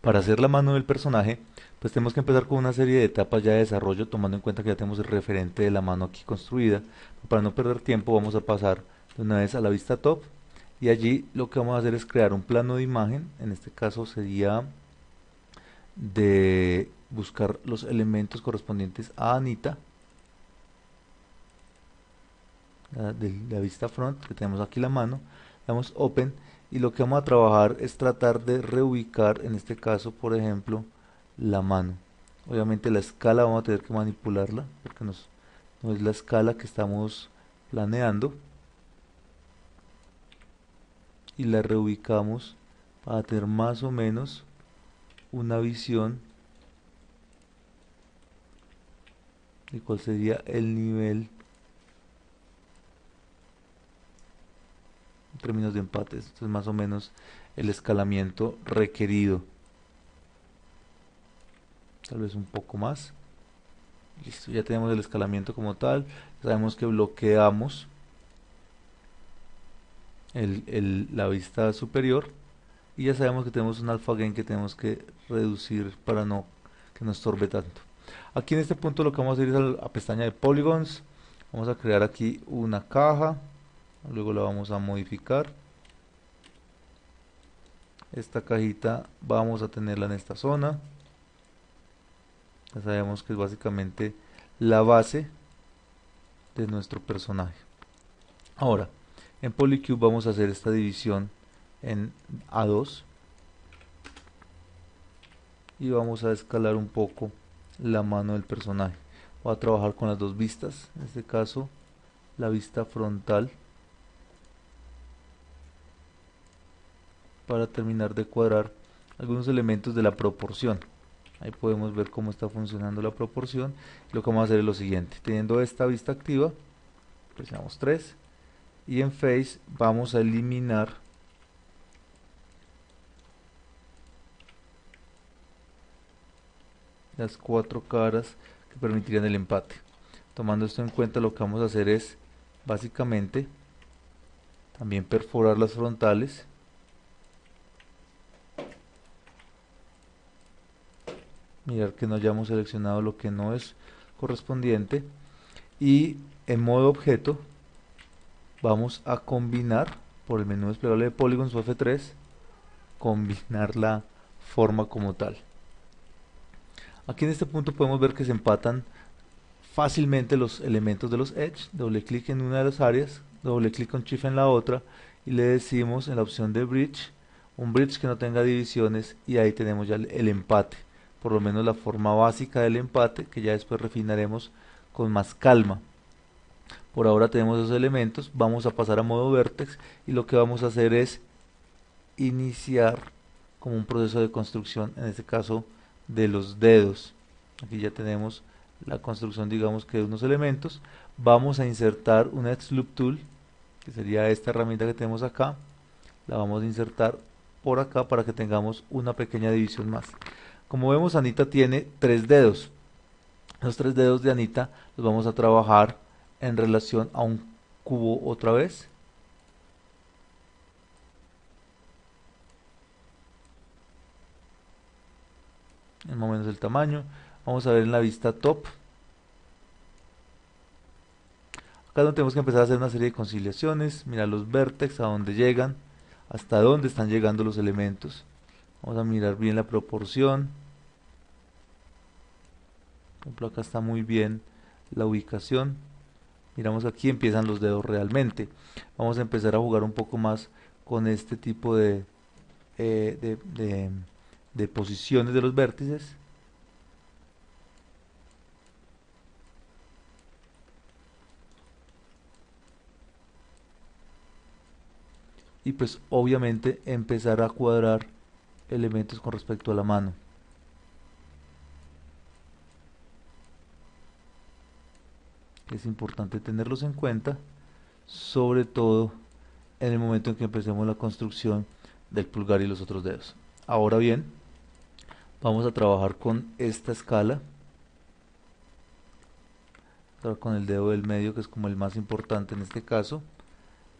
Para hacer la mano del personaje, pues tenemos que empezar con una serie de etapas ya de desarrollo, tomando en cuenta que ya tenemos el referente de la mano aquí construida. Para no perder tiempo, vamos a pasar de una vez a la vista top y allí lo que vamos a hacer es crear un plano de imagen. En este caso sería de buscar los elementos correspondientes a Anita, de la vista front, que tenemos aquí la mano, damos open y lo que vamos a trabajar es tratar de reubicar, en este caso, por ejemplo, la mano. Obviamente la escala vamos a tener que manipularla porque no es la escala que estamos planeando y la reubicamos para tener más o menos una visión de cuál sería el nivel en términos de empates. Entonces más o menos el escalamiento requerido, tal vez un poco más. Listo, ya tenemos el escalamiento como tal. Sabemos que bloqueamos la vista superior y ya sabemos que tenemos un alpha gain que tenemos que reducir para no que no estorbe tanto. Aquí en este punto lo que vamos a hacer es a la pestaña de polygons. Vamos a crear aquí una caja, luego la vamos a modificar. Esta cajita vamos a tenerla en esta zona. Ya sabemos que es básicamente la base de nuestro personaje. Ahora, en Polycube vamos a hacer esta división en A2 y vamos a escalar un poco la mano del personaje. Voy a trabajar con las dos vistas, en este caso la vista frontal, para terminar de cuadrar algunos elementos de la proporción. Ahí podemos ver cómo está funcionando la proporción. Lo que vamos a hacer es lo siguiente: teniendo esta vista activa, presionamos 3 y en Face vamos a eliminar las cuatro caras que permitirían el empate. Tomando esto en cuenta, lo que vamos a hacer es básicamente también perforar las frontales, mirar que no hayamos seleccionado lo que no es correspondiente y en modo objeto vamos a combinar por el menú desplegable de polígonos o F3, combinar la forma como tal. Aquí en este punto podemos ver que se empatan fácilmente los elementos de los edge. Doble clic en una de las áreas, doble clic con shift en la otra y le decimos en la opción de bridge un bridge que no tenga divisiones y ahí tenemos ya el empate, por lo menos la forma básica del empate, que ya después refinaremos con más calma. Por ahora tenemos esos elementos, vamos a pasar a modo vertex y lo que vamos a hacer es iniciar como un proceso de construcción, en este caso de los dedos. Aquí ya tenemos la construcción, digamos que de unos elementos. Vamos a insertar una Edge Loop Tool, que sería esta herramienta que tenemos acá. La vamos a insertar por acá para que tengamos una pequeña división más. Como vemos, Anita tiene 3 dedos. Los 3 dedos de Anita los vamos a trabajar en relación a un cubo otra vez. En más o menos el tamaño. Vamos a ver en la vista top. Acá donde tenemos que empezar a hacer una serie de conciliaciones, mirar los vértices, a dónde llegan, hasta dónde están llegando los elementos. Vamos a mirar bien la proporción. Por ejemplo, acá está muy bien la ubicación. Miramos aquí empiezan los dedos realmente. Vamos a empezar a jugar un poco más con este tipo eh, de, de, de posiciones de los vértices. Y pues obviamente empezar a cuadrar elementos con respecto a la mano. Es importante tenerlos en cuenta, sobre todo en el momento en que empecemos la construcción del pulgar y los otros dedos. Ahora bien, vamos a trabajar con esta escala, con el dedo del medio, que es como el más importante en este caso.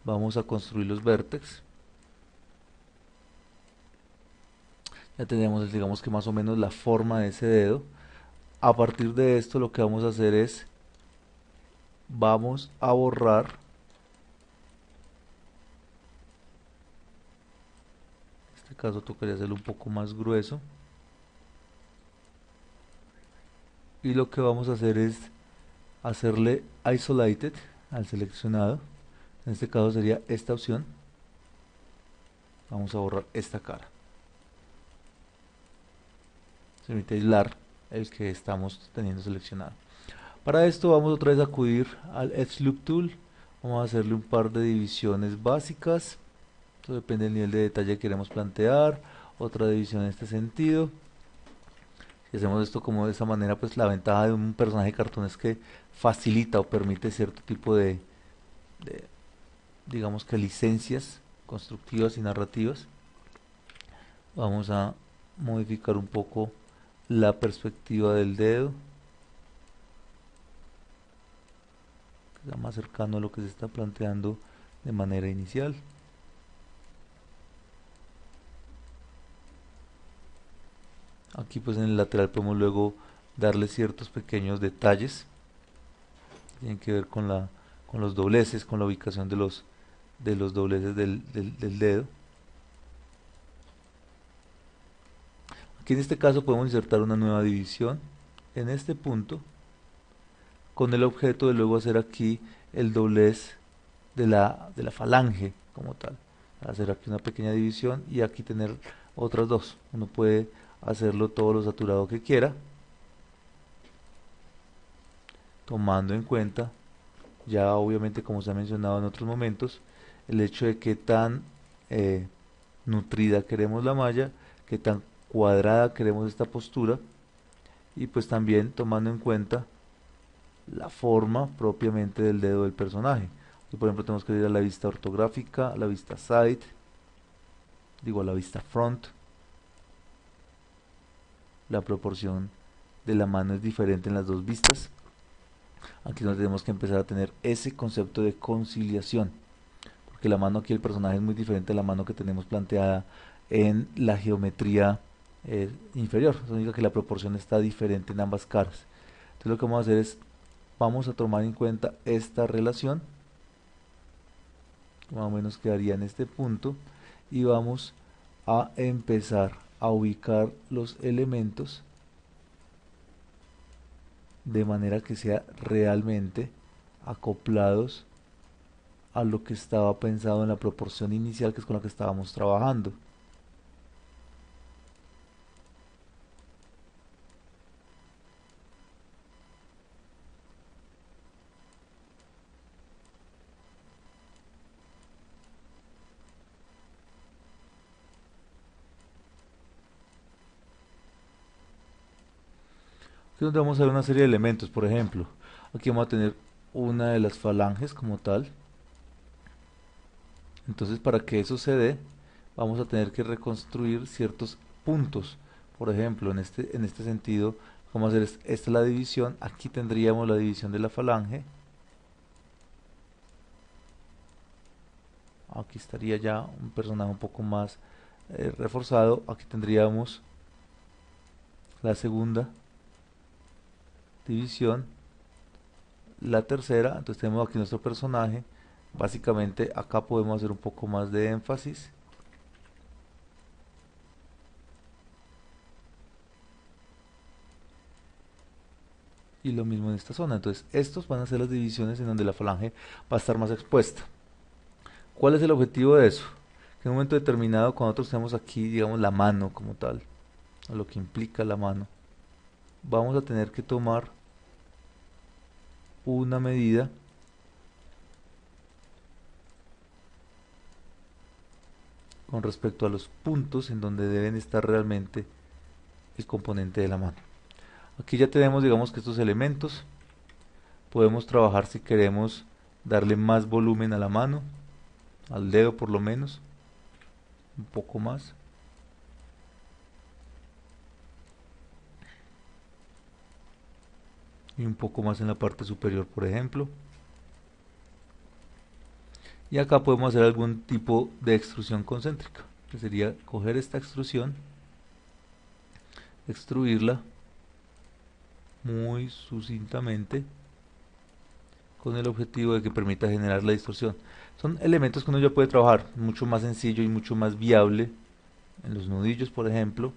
Vamos a construir los vértices. Ya tenemos, digamos que más o menos la forma de ese dedo. A partir de esto lo que vamos a hacer es, vamos a borrar, en este caso tocaría hacerlo un poco más grueso, y lo que vamos a hacer es hacerle isolated al seleccionado. En este caso sería esta opción. Vamos a borrar esta cara. Se permite aislar el que estamos teniendo seleccionado. Para esto vamos otra vez a acudir al Edge Loop Tool. Vamos a hacerle un par de divisiones básicas. Esto depende del nivel de detalle que queremos plantear. Otra división en este sentido. Si hacemos esto como de esta manera, pues la ventaja de un personaje de cartón es que facilita o permite cierto tipo de, digamos que licencias constructivas y narrativas. Vamos a modificar un poco la perspectiva del dedo, que sea más cercano a lo que se está planteando de manera inicial. Aquí pues en el lateral podemos luego darle ciertos pequeños detalles, tienen que ver con los dobleces, con la ubicación de los dobleces del dedo. Aquí en este caso podemos insertar una nueva división en este punto, con el objeto de luego hacer aquí el doblez de la falange como tal. Hacer aquí una pequeña división y aquí tener otras dos. Uno puede hacerlo todo lo saturado que quiera, tomando en cuenta, ya obviamente como se ha mencionado en otros momentos, el hecho de que tan nutrida queremos la malla, que tan cuadrada queremos esta postura, y pues también tomando en cuenta la forma propiamente del dedo del personaje. Aquí, por ejemplo, tenemos que ir a la vista ortográfica, a la vista side, digo a la vista front. La proporción de la mano es diferente en las dos vistas. Aquí nos tenemos que empezar a tener ese concepto de conciliación, porque la mano aquí del personaje es muy diferente a la mano que tenemos planteada en la geometría inferior. Eso significa que la proporción está diferente en ambas caras. Entonces lo que vamos a hacer es, vamos a tomar en cuenta esta relación, más o menos quedaría en este punto, y vamos a empezar a ubicar los elementos de manera que sea realmente acoplados a lo que estaba pensado en la proporción inicial, que es con la que estábamos trabajando. Aquí es donde vamos a ver una serie de elementos. Por ejemplo, aquí vamos a tener una de las falanges como tal. Entonces, para que eso se dé, vamos a tener que reconstruir ciertos puntos. Por ejemplo, en este sentido, vamos a hacer esta es la división. Aquí tendríamos la división de la falange. Aquí estaría ya un personaje un poco más reforzado. Aquí tendríamos la segunda división, la tercera. Entonces tenemos aquí nuestro personaje. Básicamente acá podemos hacer un poco más de énfasis. Y lo mismo en esta zona. Entonces estos van a ser las divisiones en donde la falange va a estar más expuesta. ¿Cuál es el objetivo de eso? Que en un momento determinado, cuando nosotros tenemos aquí, digamos, la mano como tal, o lo que implica la mano, vamos a tener que tomar una medida con respecto a los puntos en donde deben estar realmente el componente de la mano. Aquí ya tenemos, digamos, que estos elementos. Podemos trabajar si queremos darle más volumen a la mano, al dedo por lo menos, un poco más. Y un poco más en la parte superior, por ejemplo. Y acá podemos hacer algún tipo de extrusión concéntrica, que sería coger esta extrusión extruirla muy sucintamente con el objetivo de que permita generar la distorsión. Son elementos que uno ya puede trabajar mucho más sencillo y mucho más viable en los nudillos, por ejemplo.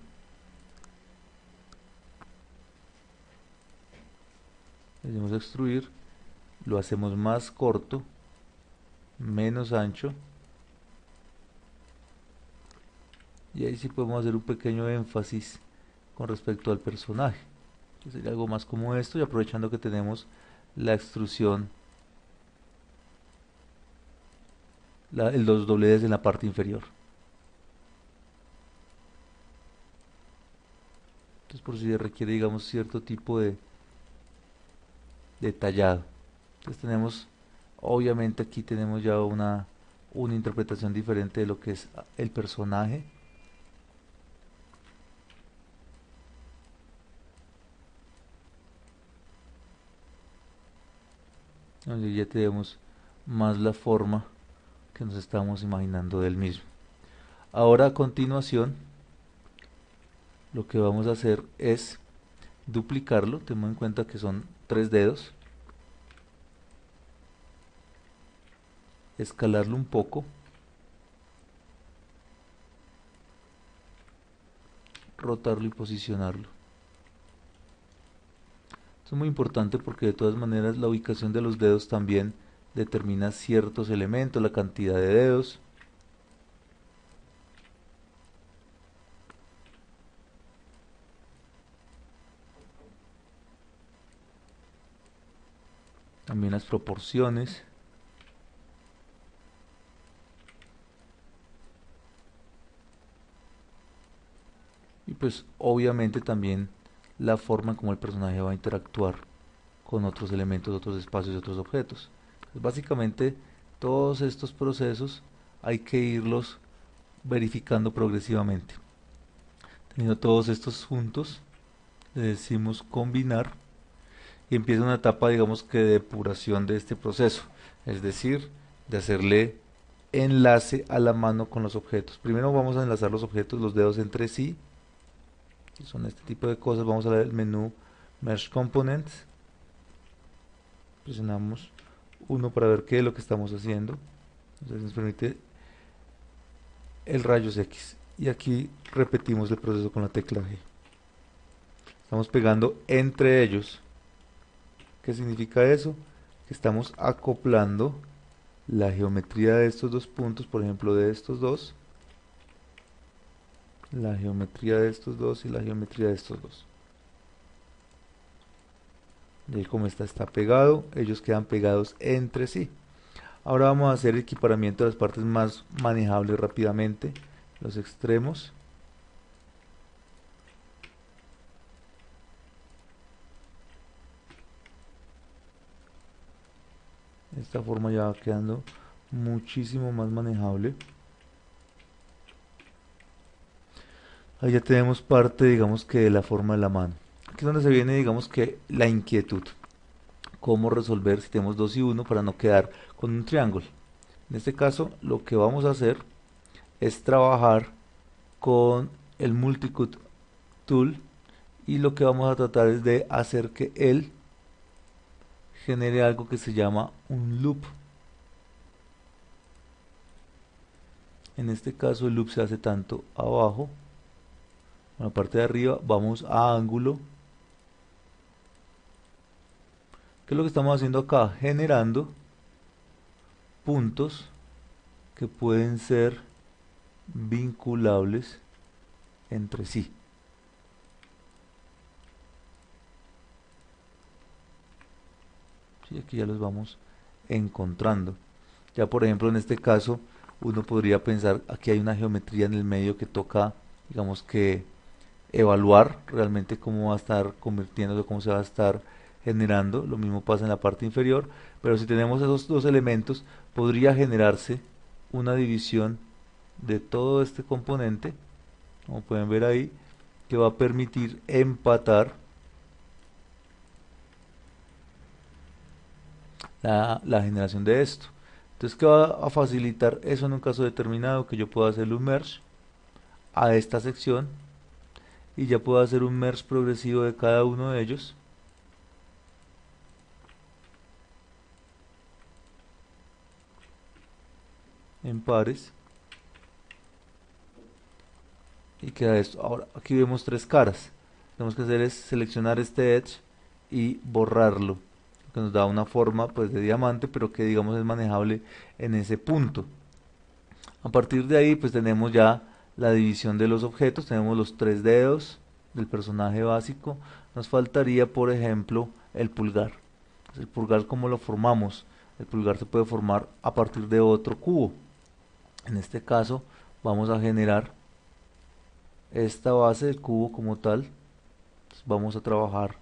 Le decimos extruir, lo hacemos más corto, menos ancho, y ahí sí podemos hacer un pequeño énfasis con respecto al personaje, que sería algo más como esto, y aprovechando que tenemos la extrusión, los dobleces en la parte inferior. Entonces por si requiere, digamos, cierto tipo de detallado. Entonces tenemos, obviamente aquí tenemos ya una interpretación diferente de lo que es el personaje. Donde ya tenemos más la forma que nos estamos imaginando del mismo. Ahora a continuación lo que vamos a hacer es duplicarlo. Tenemos en cuenta que son 3 dedos. Escalarlo un poco. Rotarlo y posicionarlo. Esto es muy importante porque de todas maneras la ubicación de los dedos también determina ciertos elementos, la cantidad de dedos. También las proporciones. Y pues obviamente también la forma en cómo el personaje va a interactuar con otros elementos, otros espacios y otros objetos. Pues básicamente todos estos procesos hay que irlos verificando progresivamente. Teniendo todos estos juntos, le decimos combinar y empieza una etapa, digamos que de depuración de este proceso, es decir, de hacerle enlace a la mano con los objetos. Primero vamos a enlazar los objetos, los dedos entre sí, que son este tipo de cosas. Vamos a ver el menú Merge Components, presionamos uno para ver qué es lo que estamos haciendo. Entonces nos permite el rayos X y aquí repetimos el proceso con la tecla G. Estamos pegando entre ellos. ¿Qué significa eso? Que estamos acoplando la geometría de estos dos puntos, por ejemplo de estos dos, la geometría de estos dos y la geometría de estos dos. Y como está pegado, ellos quedan pegados entre sí. Ahora vamos a hacer el equiparamiento de las partes más manejables rápidamente, los extremos. De esta forma ya va quedando muchísimo más manejable. Ahí ya tenemos parte, digamos que de la forma de la mano. Aquí es donde se viene, digamos que la inquietud. Cómo resolver si tenemos 2 y 1 para no quedar con un triángulo. En este caso, lo que vamos a hacer es trabajar con el Multicut Tool y lo que vamos a tratar es de hacer que él genere algo que se llama un loop. En este caso el loop se hace tanto abajo, en la parte de arriba vamos a ángulo. ¿Qué es lo que estamos haciendo acá? Generando puntos que pueden ser vinculables entre sí. Sí, aquí ya los vamos encontrando. Ya por ejemplo en este caso uno podría pensar, aquí hay una geometría en el medio que toca, digamos que evaluar realmente cómo va a estar convirtiéndose, cómo se va a estar generando. Lo mismo pasa en la parte inferior, pero si tenemos esos dos elementos podría generarse una división de todo este componente, como pueden ver ahí, que va a permitir empatar la generación de esto. Entonces, ¿qué va a facilitar eso en un caso determinado? Que yo pueda hacer un merge a esta sección y ya puedo hacer un merge progresivo de cada uno de ellos. En pares. Y queda esto. Ahora aquí vemos tres caras. Lo que tenemos que hacer es seleccionar este edge y borrarlo, que nos da una forma pues de diamante, pero que digamos es manejable en ese punto. A partir de ahí pues tenemos ya la división de los objetos, tenemos los tres dedos del personaje básico. Nos faltaría por ejemplo el pulgar. Pues, el pulgar, ¿cómo lo formamos? El pulgar se puede formar a partir de otro cubo. En este caso vamos a generar esta base del cubo como tal. Entonces, vamos a trabajar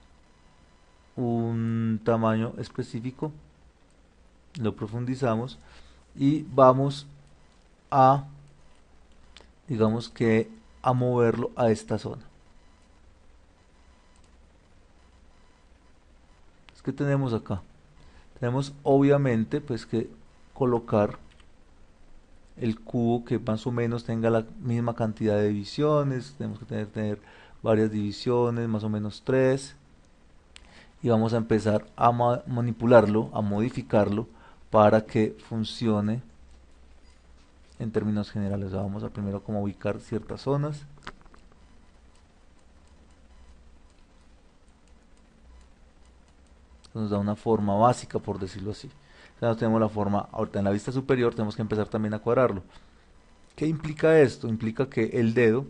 un tamaño específico, lo profundizamos y vamos a, digamos que, a moverlo a esta zona. ¿Qué tenemos acá? Tenemos obviamente pues que colocar el cubo que más o menos tenga la misma cantidad de divisiones. Tenemos que tener varias divisiones, más o menos 3, y vamos a empezar a manipularlo, a modificarlo para que funcione en términos generales. Vamos a primero como ubicar ciertas zonas. Nos da una forma básica, por decirlo así. Entonces tenemos la forma, ahorita en la vista superior tenemos que empezar también a cuadrarlo. ¿Qué implica esto? Implica que el dedo,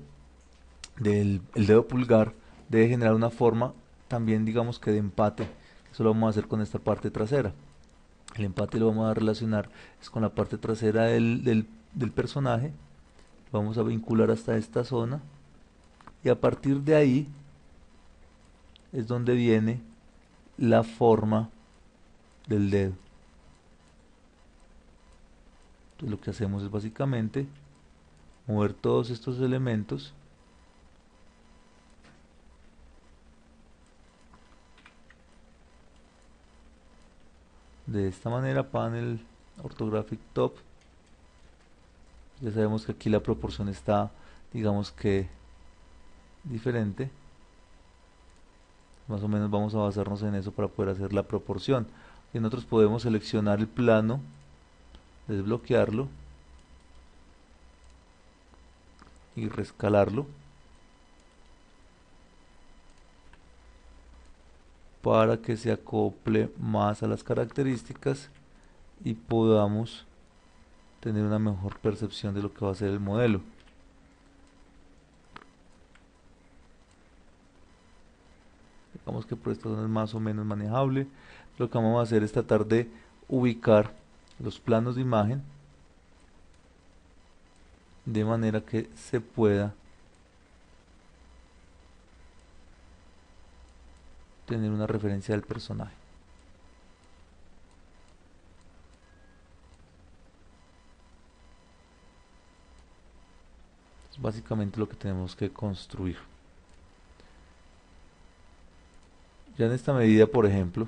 el dedo pulgar, debe generar una forma también, digamos que de empate. Eso lo vamos a hacer con esta parte trasera. El empate lo vamos a relacionar es con la parte trasera del personaje. Lo vamos a vincular hasta esta zona. Y a partir de ahí es donde viene la forma del dedo. Entonces lo que hacemos es básicamente mover todos estos elementos de esta manera. Panel orthographic top. Ya sabemos que aquí la proporción está, digamos que diferente. Más o menos vamos a basarnos en eso para poder hacer la proporción. Y nosotros podemos seleccionar el plano, desbloquearlo y rescalarlo para que se acople más a las características y podamos tener una mejor percepción de lo que va a ser el modelo. Digamos que por esta zona es más o menos manejable. Lo que vamos a hacer es tratar de ubicar los planos de imagen de manera que se pueda tener una referencia del personaje. Es básicamente lo que tenemos que construir. Ya en esta medida, por ejemplo,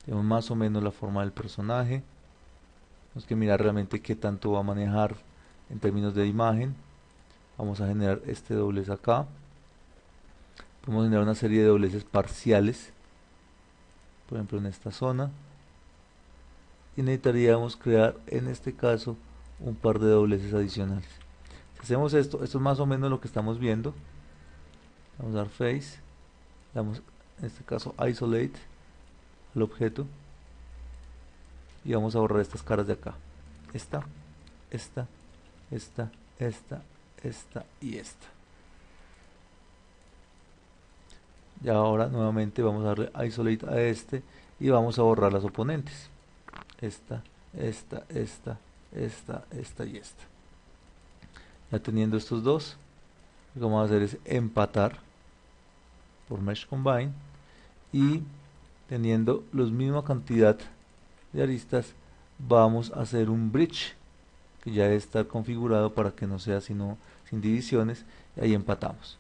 tenemos más o menos la forma del personaje. Tenemos que mirar realmente qué tanto va a manejar en términos de imagen. Vamos a generar este doblez acá. Podemos generar una serie de dobleces parciales, por ejemplo en esta zona, y necesitaríamos crear en este caso un par de dobleces adicionales. Si hacemos esto es más o menos lo que estamos viendo. Vamos a dar face, damos en este caso isolate al objeto y vamos a borrar estas caras de acá, esta y esta. Y ahora nuevamente vamos a darle isolate a este y vamos a borrar las oponentes, esta y esta. Ya teniendo estos dos, lo que vamos a hacer es empatar por Mesh Combine, y teniendo la misma cantidad de aristas vamos a hacer un bridge que ya debe estar configurado para que no sea sino sin divisiones, y ahí empatamos.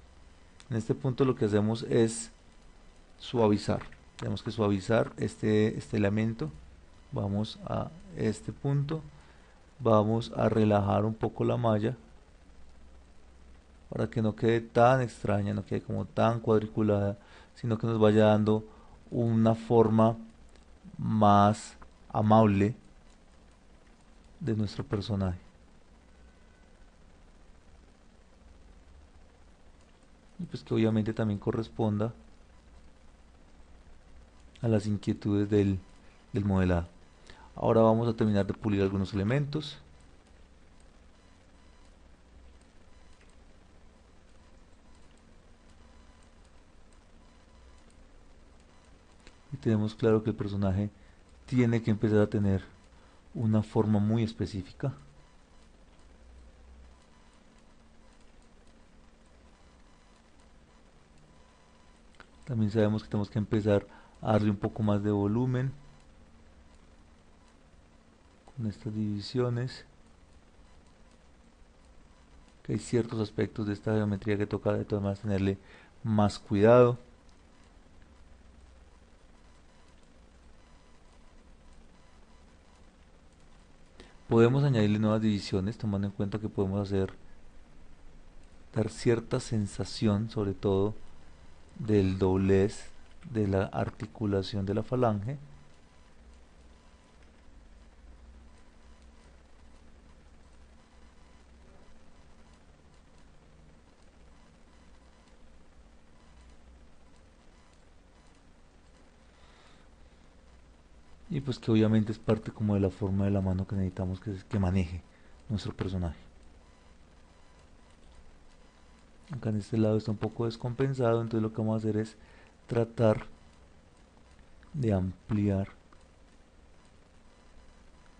En este punto lo que hacemos es suavizar. Tenemos que suavizar este elemento. Vamos a este punto, vamos a relajar un poco la malla para que no quede tan extraña, no quede como tan cuadriculada, sino que nos vaya dando una forma más amable de nuestro personaje. Y pues que obviamente también corresponda a las inquietudes del modelado. Ahora vamos a terminar de pulir algunos elementos. Y tenemos claro que el personaje tiene que empezar a tener una forma muy específica. También sabemos que tenemos que empezar a darle un poco más de volumen con estas divisiones. Que hay ciertos aspectos de esta geometría que toca de todas maneras tenerle más cuidado. Podemos añadirle nuevas divisiones tomando en cuenta que podemos dar cierta sensación, sobre todo del doblez de la articulación de la falange. Y pues que obviamente es parte como de la forma de la mano que necesitamos que maneje nuestro personaje. Acá en este lado está un poco descompensado, entonces lo que vamos a hacer es tratar de ampliar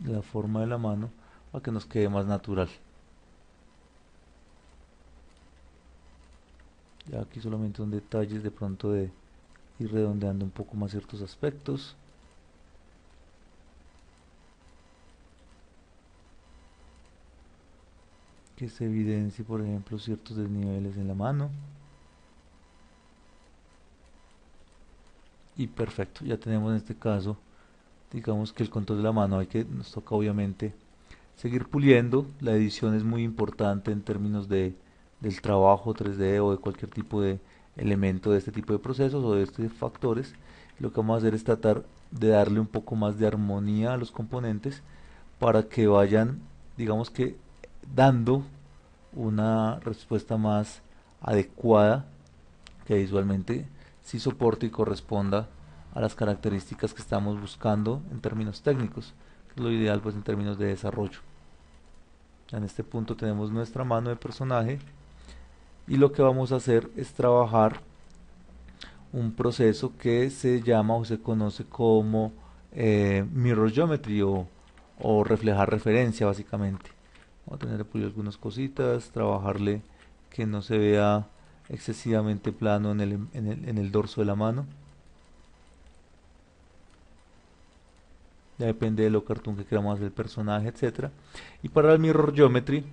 la forma de la mano para que nos quede más natural. Ya aquí solamente son detalles de pronto de ir redondeando un poco más ciertos aspectos. Que se evidencie, por ejemplo, ciertos desniveles en la mano. Y perfecto, ya tenemos en este caso, digamos que el control de la mano, nos toca obviamente seguir puliendo. La edición es muy importante en términos del trabajo 3D o de cualquier tipo de elemento de este tipo de procesos o de estos factores. Lo que vamos a hacer es tratar de darle un poco más de armonía a los componentes para que vayan, digamos que, dando una respuesta más adecuada que visualmente sí soporte y corresponda a las características que estamos buscando en términos técnicos, que es lo ideal pues en términos de desarrollo. En este punto tenemos nuestra mano de personaje y lo que vamos a hacer es trabajar un proceso que se llama o se conoce como mirror geometry o reflejar referencia básicamente. Vamos a tener que pulir algunas cositas, trabajarle que no se vea excesivamente plano en el dorso de la mano. Ya depende de lo cartoon que queramos hacer el personaje, etcétera. Y para el mirror geometry,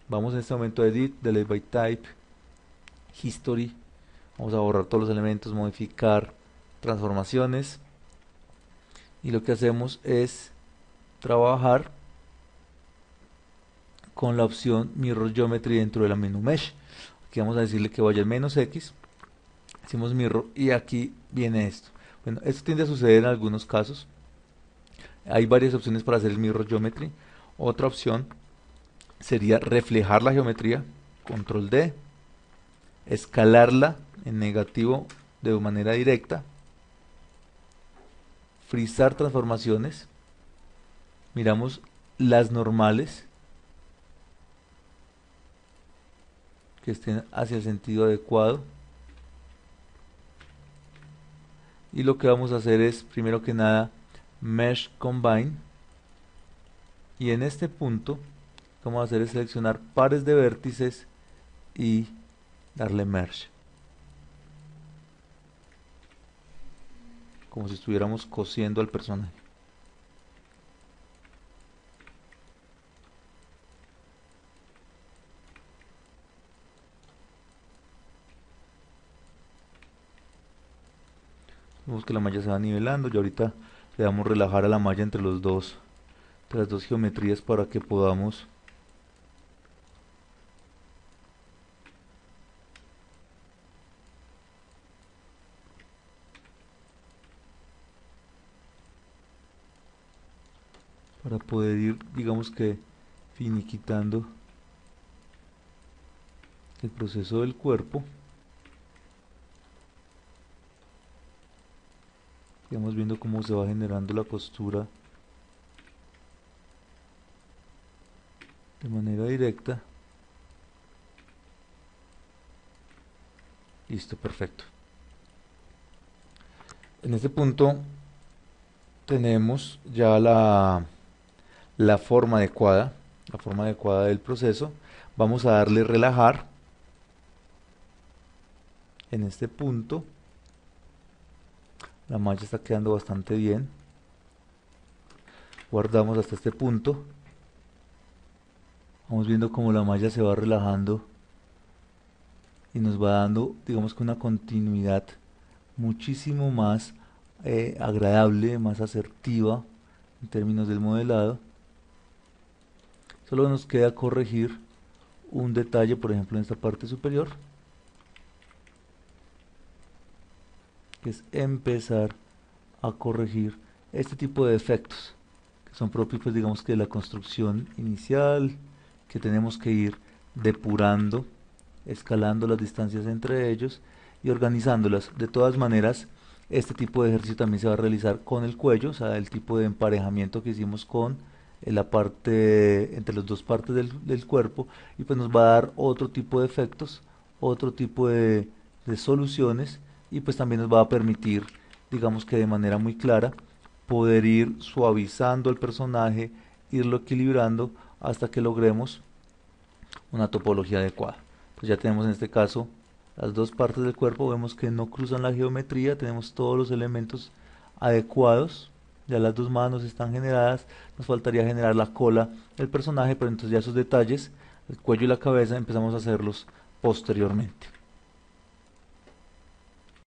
vamos en este momento a Edit, Delete by Type, History. Vamos a borrar todos los elementos, modificar transformaciones. Y lo que hacemos es trabajar con la opción Mirror Geometry dentro de la menú Mesh. Aquí vamos a decirle que vaya al menos X. Hacemos Mirror y aquí viene esto. Bueno, esto tiende a suceder en algunos casos. Hay varias opciones para hacer el Mirror Geometry. Otra opción sería reflejar la geometría, control D, escalarla en negativo de manera directa, frizar transformaciones, miramos las normales que estén hacia el sentido adecuado y lo que vamos a hacer es primero que nada Mesh Combine y en este punto lo que vamos a hacer es seleccionar pares de vértices y darle Merge como si estuviéramos cosiendo al personaje. Vemos que la malla se va nivelando y ahorita le damos relajar a la malla entre las dos geometrías para que podamos para poder ir, digamos que, finiquitando el proceso del cuerpo. Y vamos viendo cómo se va generando la costura de manera directa. Listo, perfecto. En este punto tenemos ya la forma adecuada, del proceso. Vamos a darle relajar en este punto. La malla está quedando bastante bien. Guardamos hasta este punto. Vamos viendo cómo la malla se va relajando y nos va dando, digamos que una continuidad muchísimo más agradable, más asertiva en términos del modelado. Solo nos queda corregir un detalle, por ejemplo en esta parte superior, que es empezar a corregir este tipo de defectos que son propios, pues digamos que de la construcción inicial, que tenemos que ir depurando, escalando las distancias entre ellos y organizándolas. De todas maneras, este tipo de ejercicio también se va a realizar con el cuello, o sea, el tipo de emparejamiento que hicimos con la parte, entre las dos partes del cuerpo, y pues nos va a dar otro tipo de efectos, otro tipo de soluciones, y pues también nos va a permitir, digamos que de manera muy clara, poder ir suavizando el personaje, irlo equilibrando hasta que logremos una topología adecuada. Pues ya tenemos en este caso las dos partes del cuerpo, vemos que no cruzan la geometría, tenemos todos los elementos adecuados, ya las dos manos están generadas, nos faltaría generar la cola del personaje, pero entonces ya esos detalles, el cuello y la cabeza, empezamos a hacerlos posteriormente.